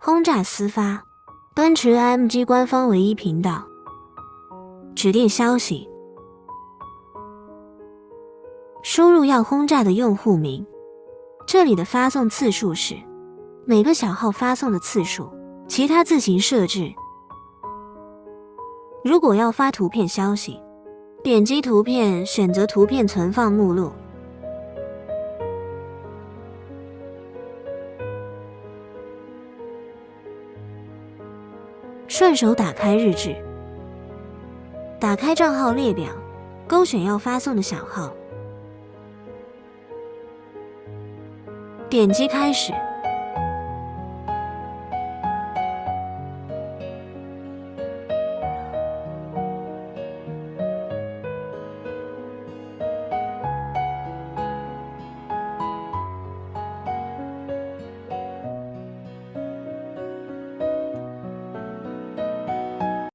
轰炸私发，奔驰 AMG 官方唯一频道。指定消息，输入要轰炸的用户名，这里的发送次数是每个小号发送的次数，其他自行设置。如果要发图片消息，点击图片，选择图片存放目录。顺手打开日志，打开账号列表，勾选要发送的小号，点击开始。